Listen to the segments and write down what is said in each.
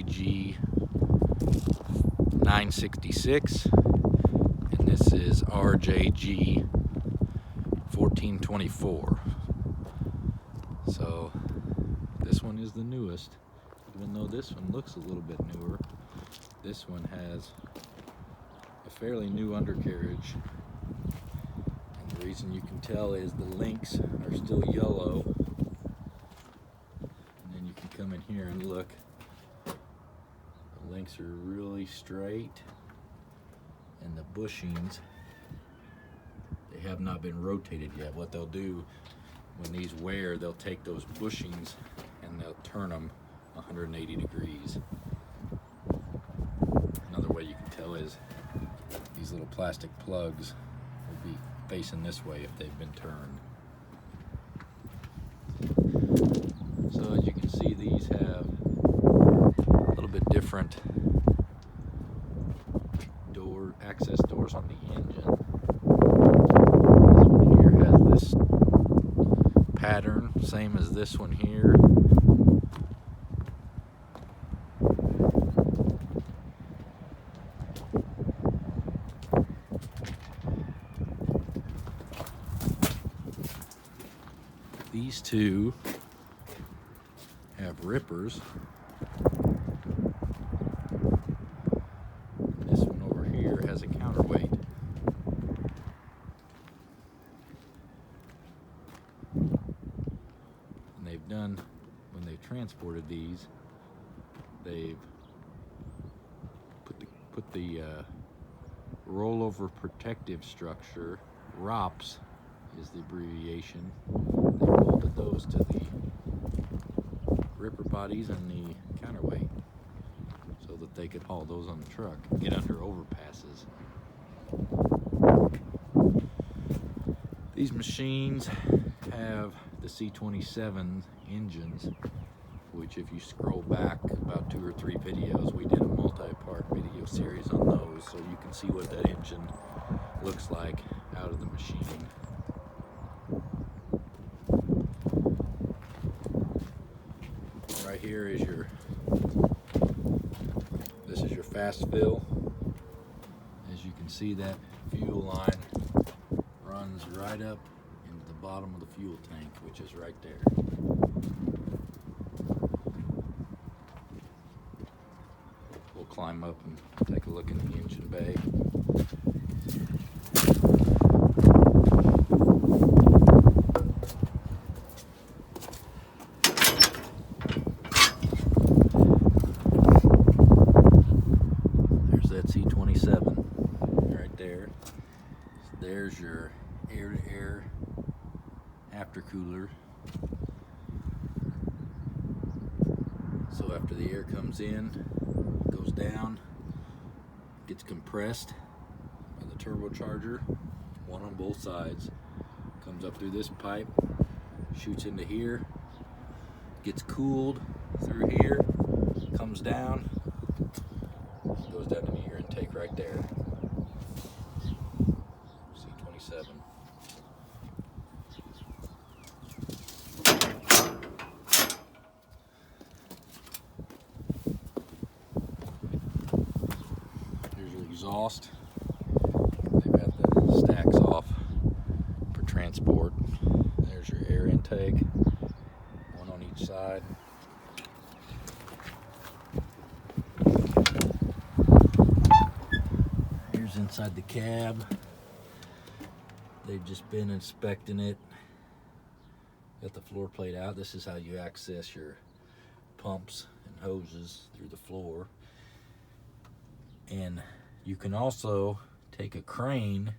RJG 966, and this is RJG 1424. So this one is the newest, even though this one looks a little bit newer. This one has a fairly new undercarriage, and the reason you can tell is the links are still yellow. And then you can come in here and look. The links are really straight, and the bushings, they have not been rotated yet. What they'll do when these wear, they'll take those bushings and they'll turn them 180 degrees. Another way you can tell is these little plastic plugs will be facing this way if they've been turned. So as you can see, these have a little bit different access doors on the engine. This one here has this pattern, same as this one here. These two have rippers. This one over here has a counterweight. And they've done, when they've transported these, they've put the rollover protective structure, ROPS is the abbreviation. They bolted those to the ripper bodies and the counterweight so that they could haul those on the truck and get under overpasses. These machines have the C27 engines, which if you scroll back about 2 or 3 videos, we did a multi-part video series on those, so you can see what that engine looks like out of the machine. Right here is this is your fast fill. As you can see, that fuel line runs right up into the bottom of the fuel tank, which is right there. We'll climb up and take a look in the engine bay. That C27 right there. So there's your air-to-air aftercooler. So after the air comes in, goes down, gets compressed by the turbocharger, one on both sides, comes up through this pipe, shoots into here, gets cooled through here, comes down, goes down into your intake right there. C27. Here's your exhaust. They've got the stacks off for transport. There's your air intake, one on each side. Inside the cab, they've just been inspecting it. Got the floor plate out. This is how you access your pumps and hoses through the floor. And you can also take a crane,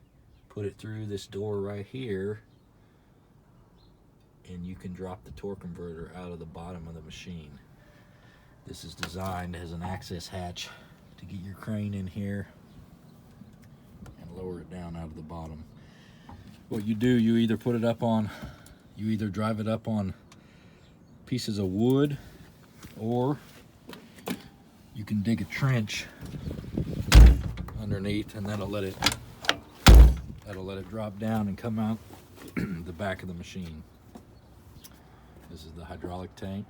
put it through this door right here, and you can drop the torque converter out of the bottom of the machine. This is designed as an access hatch to get your crane in here and lower it down out of the bottom. What you do, you either drive it up on pieces of wood, or you can dig a trench underneath, and that'll let it drop down and come out the back of the machine. This is the hydraulic tank.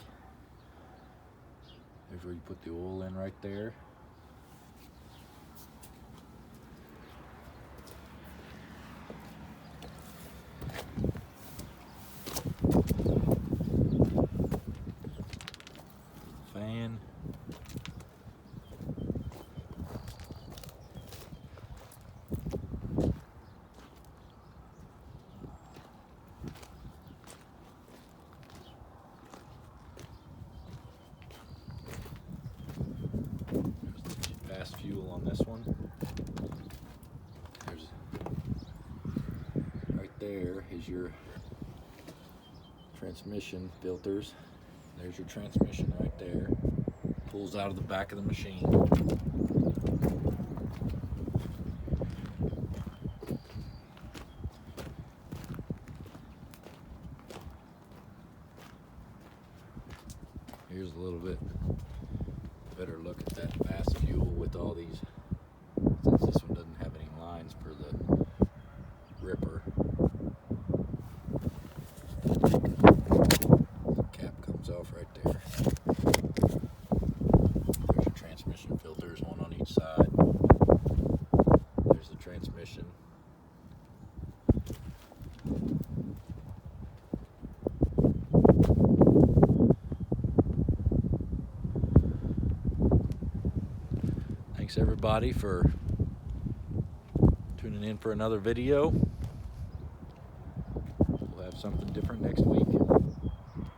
There's Here's where you put the oil in right there. Fan. Fast fuel on this one. There's right there is your transmission filters. There's your transmission right there. Pulls out of the back of the machine. Here's a little bit better look at that fast fuel with all these, since this one doesn't have any lines for the ripper. The cap comes off right there. There's your transmission filters, one on each side. There's the transmission. Thanks everybody for tuning in for another video. We'll have something different next week.